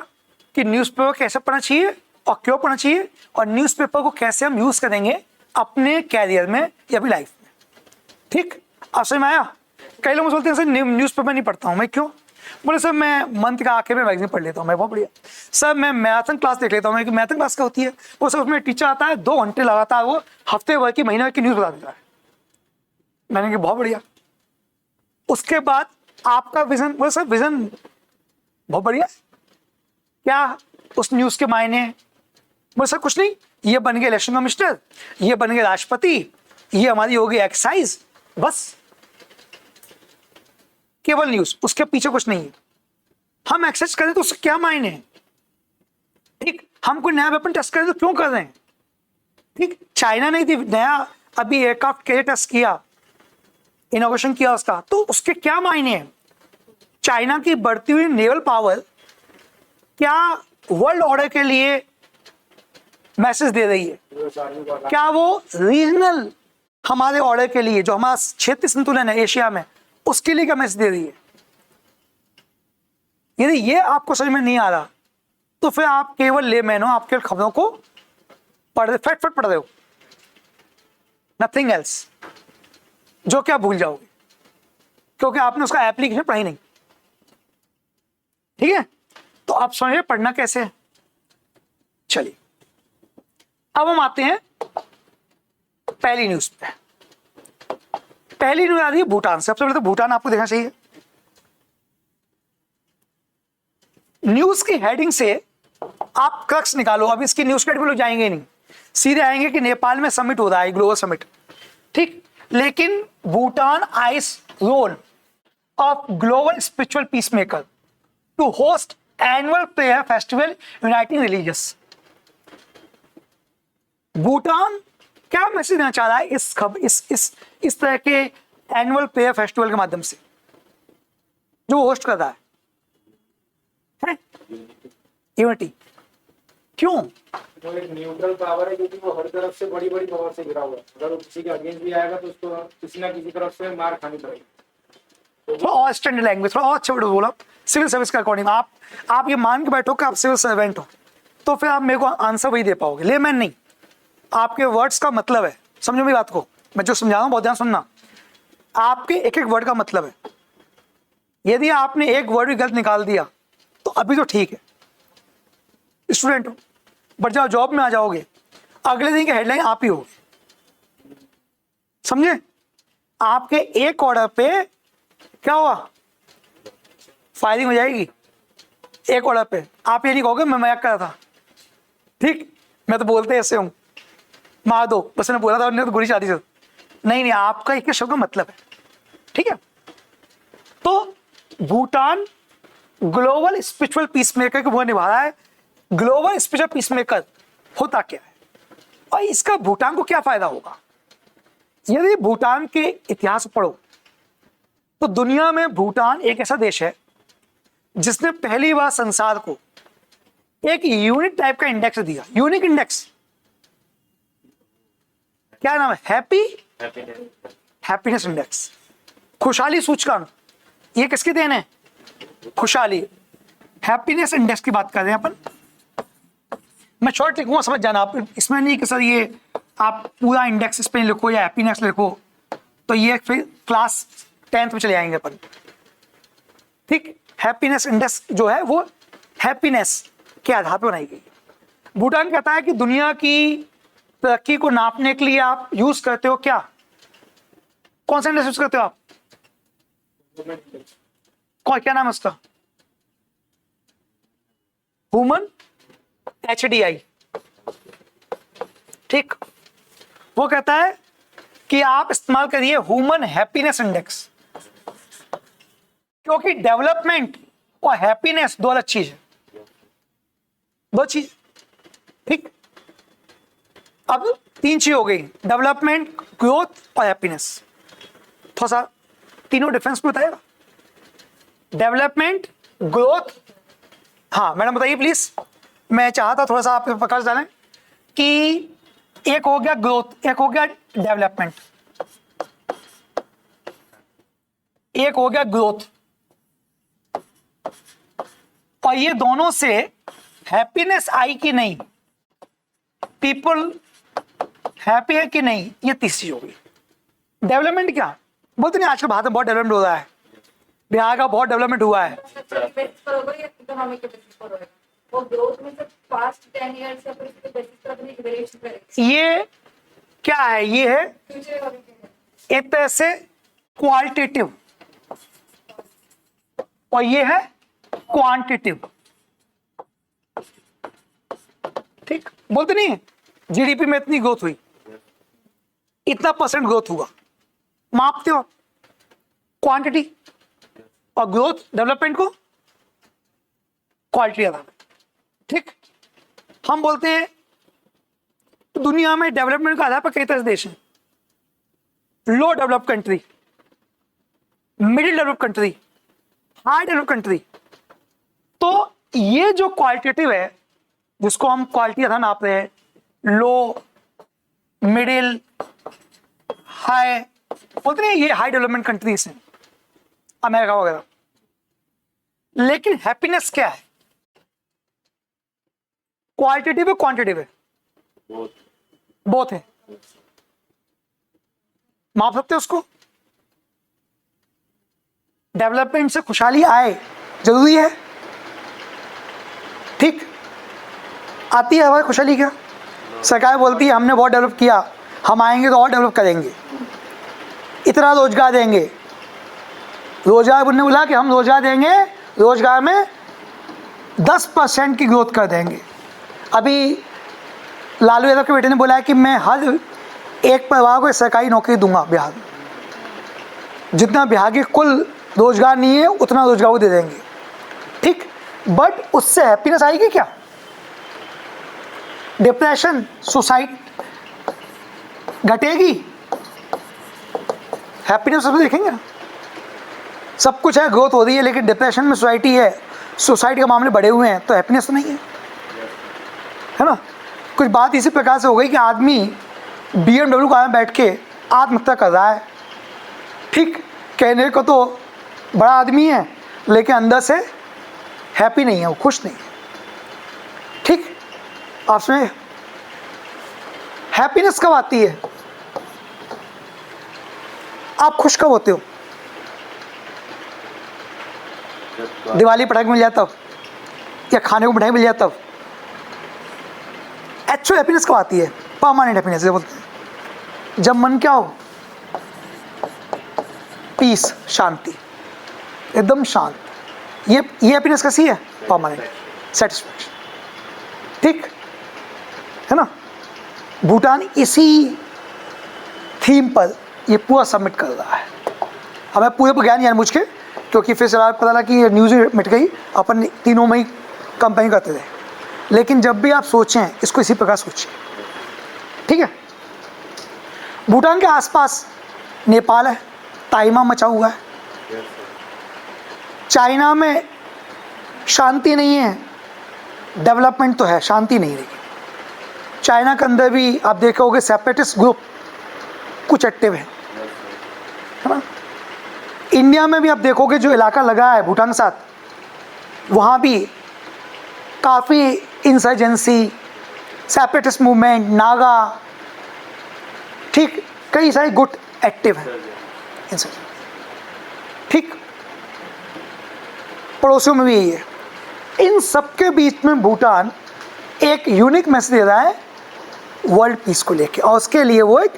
कि न्यूज़पेपर कैसे पढ़ना चाहिए और क्यों पढ़ना चाहिए, और न्यूज़पेपर को कैसे हम यूज करेंगे अपने कैरियर में या अपनी लाइफ में। ठीक, आप समझ में आया? कई लोग बोलते हैं सर न्यूज़पेपर नहीं पढ़ता हूँ मैं, क्यों? बोले सर मैं मंथ के आखिर में मैगजीन पढ़ लेता हूँ। मैं बहुत बढ़िया। सर मैं मैराथन क्लास देख लेता हूँ। मैं मैराथन क्लास क्या होती है? वो सर उसमें टीचर आता है 2 घंटे लगातार वो हफ्ते भर की महीने भर की न्यूज़ बता देता है। मैंने कहा बहुत बढ़िया। उसके बाद आपका विजन, बोले सर विजन बहुत बढ़िया, क्या उस न्यूज़ के मायने? बोले सर कुछ नहीं, ये बन गए इलेक्शन कमिश्नर, ये बन गए राष्ट्रपति, ये हमारी होगी एक्सरसाइज, बस केवल न्यूज, उसके पीछे कुछ नहीं है। हम एक्सरसाइज करें तो उससे क्या मायने है? ठीक, हम कोई नया वेपन टेस्ट करें तो क्यों कर रहे हैं? ठीक, चाइना ने नया अभी एयरक्राफ्ट कैरियर टेस्ट किया, इनोवेशन किया उसका, तो उसके क्या मायने हैं? चाइना की बढ़ती हुई नेवल पावर क्या वर्ल्ड ऑर्डर के लिए मैसेज दे रही है? क्या वो रीजनल हमारे ऑर्डर के लिए, जो हमारा क्षेत्रीय संतुलन है एशिया में, उसके लिए क्या मैसेज दे रही है? यदि ये आपको समझ में नहीं आ रहा तो फिर आप केवल लेमैन हो, आप केवल खबरों को पढ़ रहे, फट पढ़ रहे हो, नथिंग एल्स, जो क्या भूल जाओगे क्योंकि आपने उसका एप्लीकेशन पढ़ा ही नहीं। ठीक है, तो आप समझिए पढ़ना कैसे है। चलिए अब हम आते हैं पहली न्यूज पे। पहली न्यूज आ रही है भूटान से। सबसे पहले तो भूटान आपको देखना चाहिए। न्यूज की हेडिंग से आप क्रक्स निकालो। अब इसकी न्यूज के लोग जाएंगे नहीं, सीधे आएंगे कि नेपाल में समिट हो रहा है, ग्लोबल समिट। ठीक, लेकिन Bhutan eyes role of global spiritual peace maker to host annual prayer festival uniting religious. Bhutan क्या मैसेज देना चाह रहा है इस तरह के एनुअल प्रेयर फेस्टिवल के माध्यम से जो होस्ट कर रहा है यूनिटी? क्यों? वो एक न्यूट्रल पावर है क्योंकि वो हर तरफ से बड़ी बड़ी पावर से घिरा हुआ है। अगर वो किसी के अगेंस्ट भी आएगा तो उसको किसी ना किसी तरफ से मार खानी पड़ेगी। थोड़ा और स्टैंडर्ड लैंग्वेज, थोड़ा और अच्छा वर्ड बोला। सिविल सर्विस के अकॉर्डिंग आप ये मान के बैठो कि आप सिविल सर्वेंट हो, तो फिर आप मेरे को आंसर वही दे पाओगे। लेमैन नहीं, आपके वर्ड्स का मतलब है। समझो मेरी बात को, मैं जो समझा रहा हूं बहुत ध्यान सुनना। आपके एक एक वर्ड का मतलब है। यदि आपने एक वर्ड भी गलत निकाल दिया तो अभी तो ठीक है, स्टूडेंट हो, बट जब जॉब में आ जाओगे अगले दिन की हेडलाइन आप ही होगे। समझे? आपके एक ऑर्डर पे क्या हुआ? फायरिंग हो जाएगी। एक ऑर्डर पे आप ये नहीं कहोगे मैं मजाक कर रहा था। ठीक, मैं तो बोलते ऐसे हूं, मार दो, बस ने बोला था उन्होंने तो गोली चाली से। नहीं, आपका एक शब्द का मतलब है। ठीक है, तो Bhutan global spiritual peace maker की भूमिका निभा रहा है। ग्लोबल स्पिरिचुअल पीस मेकर होता क्या है और इसका भूटान को क्या फायदा होगा? यदि भूटान के इतिहास पढ़ो तो दुनिया में भूटान एक ऐसा देश है जिसने पहली बार संसार को एक यूनिक टाइप का इंडेक्स दिया। यूनिक इंडेक्स क्या नाम है? हैप्पीनेस इंडेक्स, खुशहाली सूचकांक। ये किसकी देन है? खुशहाली, हैप्पीनेस इंडेक्स की बात कर रहे हैं अपन। मैं शॉर्ट लिखूंगा, समझ जाना आप। इसमें नहीं कि सर ये आप पूरा इंडेक्स इस पे लिखो या हैप्पीनेस लिखो, तो ये फिर क्लास 10th में चले जाएंगे अपन। ठीक, हैप्पीनेस इंडेक्स जो है वो हैप्पीनेस के आधार पर बनाई गई है। भूटान कहता है कि दुनिया की तरक्की को नापने के लिए आप यूज करते हो क्या? कौन सा इंडेक्स यूज करते हो आप? क्या नाम है उसका? Human HDI। ठीक, वो कहता है कि आप इस्तेमाल करिए ह्यूमन हैप्पीनेस इंडेक्स, क्योंकि डेवलपमेंट और हैप्पीनेस दो अलग चीज है, दो चीज। ठीक, अब 3 चीज हो गई, डेवलपमेंट, ग्रोथ और हैप्पीनेस। थोड़ा सा तीनों डिफरेंस को बताएगा। Development, growth. हाँ मैडम बताइए प्लीज। मैं चाहता थोड़ा सा आप पकड़ डालें कि एक हो गया ग्रोथ, एक हो गया डेवलपमेंट। एक हो गया ग्रोथ, और ये दोनों से हैप्पीनेस आई कि नहीं, पीपल हैप्पी है कि नहीं, ये तीसरी होगी। डेवलपमेंट क्या बोलते नहीं, आजकल भारत में बहुत डेवलपमेंट हो रहा है, बिहार का बहुत डेवलपमेंट हुआ है। बेसिस पर होगा या इकोनॉमिक के बेसिस पर होगा? वो ग्रोथ में से पास्ट 10 इयर्स या फिर इसके बेसिस पर अपनी इवैल्यूएशन करेंगे। ये क्या है, ये है फ्यूचर का भी एक तरह से क्वालिटेटिव और ये है क्वांटिटिव। ठीक बोलते नहीं, जीडीपी में इतनी ग्रोथ हुई, इतना % ग्रोथ हुआ, मापते हो क्वांटिटी और ग्रोथ डेवलपमेंट को क्वालिटी आधार। ठीक, हम बोलते हैं दुनिया में डेवलपमेंट का आधार पर कई तरह से देश हैं, low develop country, middle develop country, high develop country. तो ये जो क्वालिटेटिव है जिसको हम क्वालिटी आधार नाप रहे हैं, लो, मिडिल, हाई, बोलते हैं ये हाई डेवलपमेंट कंट्रीज हैं, अमेरिका वगैरह। लेकिन हैप्पीनेस क्या है, क्वालिटेटिव है क्वांटिटेटिव है, बोथ है। माप सकते हो उसको? डेवलपमेंट से खुशहाली आए जरूरी है, ठीक, आती है हमारी खुशहाली क्या? सरकार बोलती है हमने बहुत डेवलप किया, हम आएंगे तो और डेवलप करेंगे, इतना रोजगार देंगे। रोजगार ने बोला कि हम रोजगार देंगे, रोजगार में 10% की ग्रोथ कर देंगे। अभी लालू यादव के बेटे ने बोला है कि मैं हर एक परिवार को सरकारी नौकरी दूंगा बिहार में, जितना बिहार के कुल रोजगार नहीं है उतना रोजगार वो दे देंगे। ठीक, बट उससे हैप्पीनेस आएगी क्या? डिप्रेशन, सुसाइड घटेगी? हैप्पीनेस सब देखेंगे ना, सब कुछ है, ग्रोथ हो रही है, लेकिन डिप्रेशन में सोसाइटी है, सुसाइड के मामले बढ़े हुए हैं, तो हैप्पीनेस तो नहीं है ना। कुछ बात इसी प्रकार से हो गई कि आदमी BMW कार में बैठ के आत्महत्या कर रहा है। ठीक, कहने को तो बड़ा आदमी है लेकिन अंदर से हैप्पी नहीं है, वो खुश नहीं है। ठीक, आपने हैप्पीनेस कब आती है? आप खुश कब होते हो? दिवाली पटाखे मिल जाता तब, या खाने को मिठाई मिल जाता तब। एक्चुअल हैप्पीनेस कब आती है? परमानेंट हैप्पीनेस बोलते हैं, जब मन क्या हो, पीस, शांति, एकदम शांत। ये हैप्पीनेस कैसी है? Permanent satisfaction. ठीक है ना। भूटान इसी थीम पर ये पूरा सबमिट कर रहा है। हमें पूरे पर ज्ञान जानबूझ के, क्योंकि फिर से पता लगा कि ये न्यूज़ मिट गई, अपन तीनों में ही कंपेनिंग करते थे। लेकिन जब भी आप सोचें इसको इसी प्रकार सोचें, ठीक है। भूटान के आसपास नेपाल है, ताइमा मचा हुआ है। चाइना में शांति नहीं है, डेवलपमेंट तो है, शांति नहीं रही। चाइना के अंदर भी आप देखोगे सेपरेटिस्ट ग्रुप कुछ एक्टिव है ना। इंडिया में भी आप देखोगे जो इलाका लगा है भूटान के साथ, वहाँ भी काफ़ी इंसर्जेंसी, सेपरेटिस्ट मूवमेंट, नागा, ठीक, कई सारे गुट एक्टिव हैं इंसर्जेंसी। ठीक, पड़ोसियों में भी यही है। इन सबके बीच में भूटान एक यूनिक मैसेज दे रहा है वर्ल्ड पीस को लेके, और उसके लिए वो एक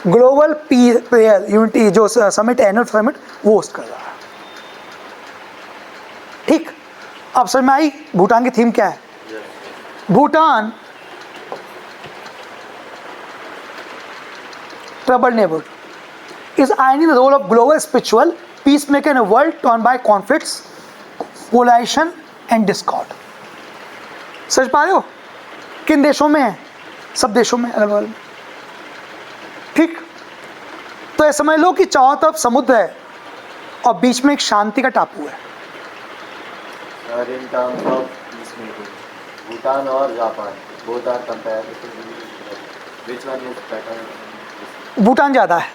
ग्लोबल पीस यूनिटी जो समिट, एनुअल समिट, वो होस्ट कर रहा है। ठीक, अब समझ में आई भूटान की थीम क्या है। Bhutan trouble neighbour is eyeing the role of global spiritual peacemaker in a world torn by conflicts, polarization and discord। समझ पा रहे हो? किन देशों में है? सब देशों में, अलग अलग। ठीक, तो ये समझ लो कि चारों तरफ समुद्र है और बीच में एक शांति का टापू है। Sir, in terms of peacemaking, Bhutan और Japan, both are compared. Which one is better? Bhutan ज़्यादा है,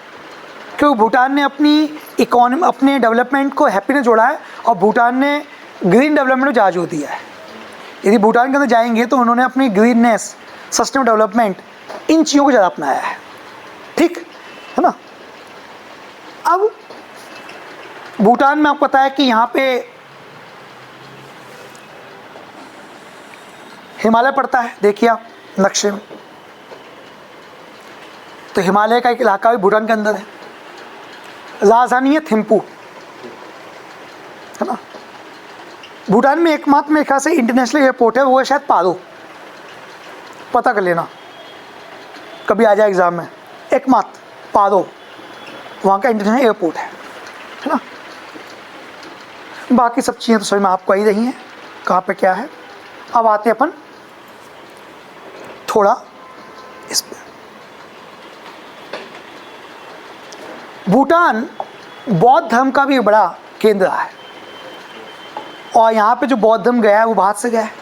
क्योंकि भूटान ने अपनी इकोनॉमी, अपने डेवलपमेंट को हैप्पीनेस जोड़ा है और भूटान ने ग्रीन डेवलपमेंट को ज़्यादा जोर दिया है। यदि भूटान के अंदर जाएंगे तो उन्होंने अपनी ग्रीननेस, सस्टेनेबल डेवलपमेंट, इन चीज़ों को ज़्यादा अपनाया है, ठीक है ना। अब भूटान में आपको पता है कि यहाँ पे हिमालय पड़ता है, देखिए आप नक्शे में, तो हिमालय का एक इलाका भी भूटान के अंदर है। राजधानी है थिम्पू, है ना। भूटान में एकमात्र मेरे ख्याल से इंटरनेशनल एयरपोर्ट है, वो है शायद पारो, पता कर लेना कभी आ जाए एग्जाम में। एकमात्र पारो वहाँ का इंटरनेशनल एयरपोर्ट है ना। बाकी सब चीज़ें तो समझ में आपको आई रही हैं कहाँ पे क्या है। अब आते हैं अपन थोड़ा इस पे। भूटान बौद्ध धर्म का भी बड़ा केंद्र है और यहाँ पे जो बौद्ध धर्म गया है वो बाहर से गया है।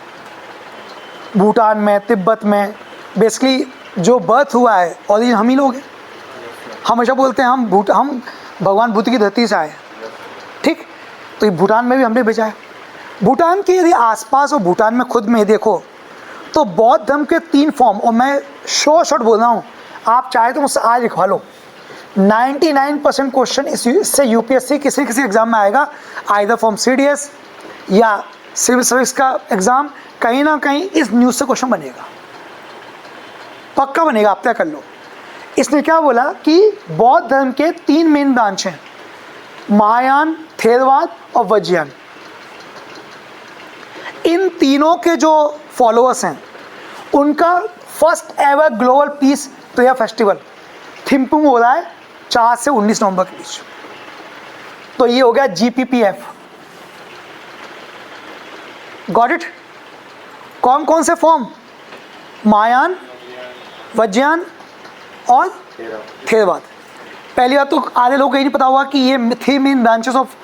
भूटान में, तिब्बत में बेसिकली जो बर्थ हुआ है और ये हम ही लोग हैं। हमेशा बोलते हैं हम भगवान बुद्ध की धरती से आए, ठीक। तो ये भूटान में भी हमने भेजा है। भूटान के यदि आसपास और भूटान में खुद में देखो तो बौद्ध धर्म के 3 फॉर्म, और मैं शॉर्ट बोल रहा हूँ, आप चाहे तो मुझसे आज लिखवा लो। 99% क्वेश्चन इससे यूपीएससी किसी एग्जाम में आएगा, आइदर फ्रॉम सीडीएस या सिविल सर्विस का एग्जाम, कहीं ना कहीं इस न्यूज़ से क्वेश्चन बनेगा, पक्का बनेगा, आप तय कर लो। इसने क्या बोला कि बौद्ध धर्म के 3 मेन ब्रांच हैं, महायान, थेरवाद और वज्रयान। इन तीनों के जो फॉलोअर्स हैं उनका first ever global piece prayer festival Thimphu में हो रहा है 4 से 19 नवंबर के बीच। तो ये हो गया GPPF। Got it. कौन कौन से फॉर्म? महायान, वज्रयान और थेरवाद। पहली बात तो आधे लोग को ये नहीं पता होगा कि ये 3 मेन ब्रांचेस ऑफ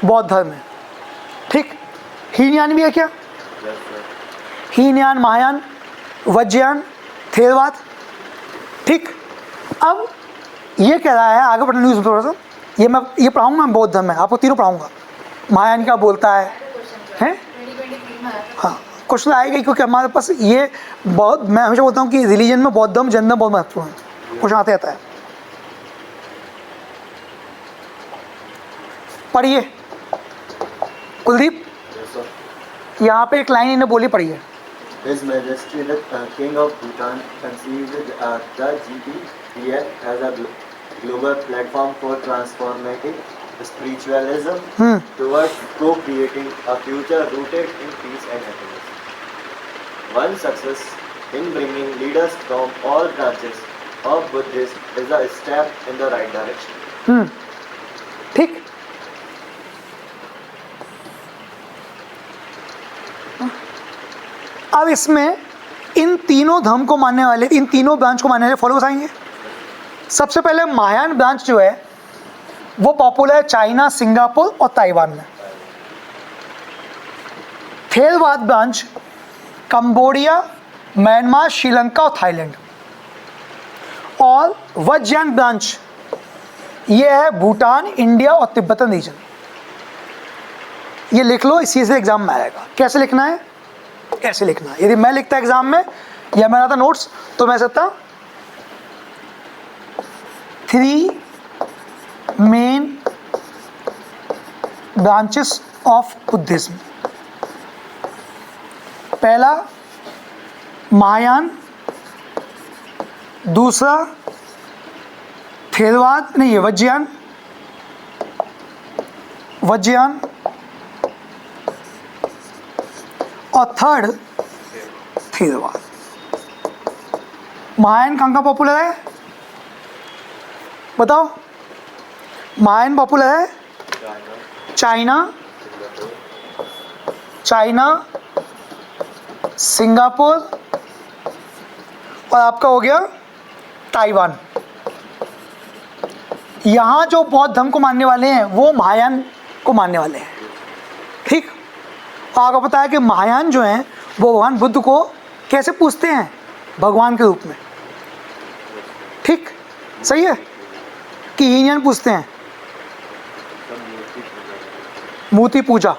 बौद्ध धर्म है, ठीक। हीनयान भी है क्या? हीनयान, महायान, वज्रयान, थेरवाद, ठीक। अब ये कह रहा है, आगे पढ़ना न्यूज़ में थोड़ा सा, ये पढ़ाऊंगा मैं बौद्ध धर्म में, आपको तीनों पढ़ाऊंगा। महायान क्या बोलता है, हैं? हाँ, क्वेश्चन आएगा ही, क्योंकि हमारे पास ये बहुत, मैं हमेशा बोलता हूँ कि रिलीजन में बौद्ध धर्म, जैन धर्म बहुत महत्वपूर्ण है, क्वेश्चन आते आता है। पढ़िए कुलदीप, यहाँ पे एक लाइन इन्हें बोली, पढ़िए। His Majesty the King of Bhutan conceived the GPPF as a global platform for transformating spiritualism towards co-creating a future rooted in peace and happiness. One success in bringing leaders from all branches of Buddhism is a step in the right direction. ठीक। अब इसमें इन तीनों धर्म को मानने वाले, इन तीनों branch को मानने वाले फॉलोअर्स आएंगे। सबसे पहले महायान ब्रांच जो है वो पॉपुलर है चाइना, सिंगापुर और ताइवान में। Theravada branch Cambodia, Myanmar, Sri Lanka और थाईलैंड। और वज्रयान ब्रांच ये है भूटान, इंडिया और तिब्बतन रीजन। ये लिख लो, इसी से एग्जाम में आएगा। कैसे लिखना है? ऐसे लिखना है। यदि मैं लिखता एग्जाम में या मैं आता नोट्स तो मैं सकता 3 मेन ब्रांचेस ऑफ बुद्धिज्म। पहला महायान, दूसरा थेरवाद, नहीं, वज्रयान, और थर्ड थेरवाद। महायान कहाँ का पॉपुलर है बताओ? महायान पॉपुलर है चाइना, सिंगापुर और आपका हो गया ताइवान। यहाँ जो बौद्ध धर्म को मानने वाले हैं वो महायान को मानने वाले हैं, ठीक। आपको पता है कि महायान जो हैं वो भगवान बुद्ध को कैसे पूछते हैं? भगवान के रूप में, ठीक, सही है। कि यूनियन पूछते हैं? मूर्ति पूजा।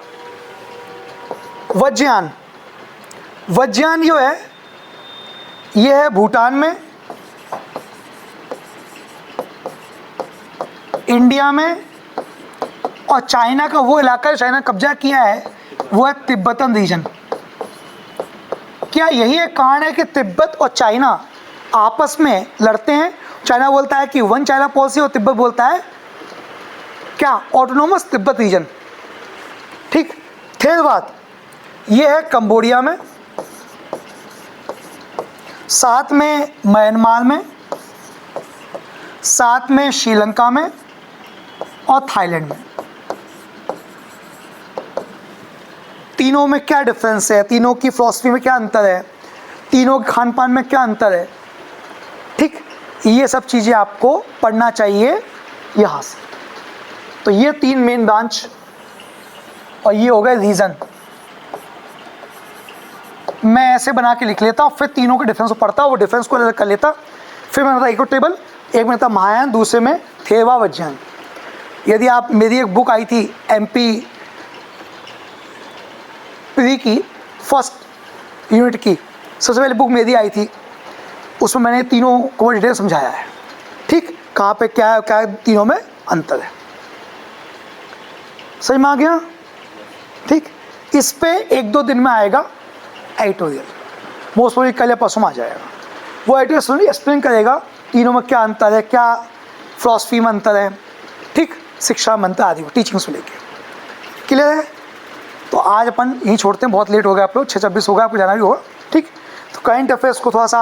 वज्रयान, वज्रयान जो है ये है भूटान में, इंडिया में, और चाइना का वो इलाका जो चाइना कब्जा किया है वो है तिब्बतन रीजन। क्या यही एक कारण है कि तिब्बत और चाइना आपस में लड़ते हैं? चाइना बोलता है कि वन चाइना पॉलिसी और तिब्बत बोलता है क्या? Autonomous Tibet region. ठीक। फिर बात ये है कंबोडिया में, साथ में म्यांमार में, साथ में श्रीलंका में और थाईलैंड में। तीनों में क्या डिफरेंस है, तीनों की फिलॉसफी में क्या अंतर है, तीनों के खान पान में क्या अंतर है? ठीक, ये सब चीज़ें आपको पढ़ना चाहिए यहाँ से। तो ये 3 मेन ब्रांच और ये हो गए रीज़न। मैं ऐसे बना के लिख लेता हूँ, फिर तीनों के डिफरेंस को पढ़ता, वो डिफरेंस को अलग कर लेता, फिर मैं बताता इको टेबल, एक में था महायान, दूसरे में थेवा वज्रयान। यदि आप, मेरी एक बुक आई थी MP प्री की फर्स्ट यूनिट की, सबसे पहले बुक मेरी आई थी, उसमें मैंने तीनों को डिटेल समझाया है। ठीक, कहाँ पे क्या है, क्या तीनों में अंतर है। सही में आ गया? ठीक, इस पे 1-2 दिन में आएगा एडिटोरियल, मोस्ट प्रोबेबली कल या परसों में आ जाएगा। वो एडिटोरियल एक्सप्लेन करेगा तीनों में क्या अंतर है, क्या फिलॉसफी में अंतर है, ठीक, शिक्षा में अंतर आदि, टीचिंग से लेके। क्लियर है? तो आज अपन यहीं छोड़ते हैं, बहुत लेट हो गया आप लोग, 6:26 हो गया, आपको जाना भी होगा। ठीक, तो करंट अफेयर्स को थोड़ा सा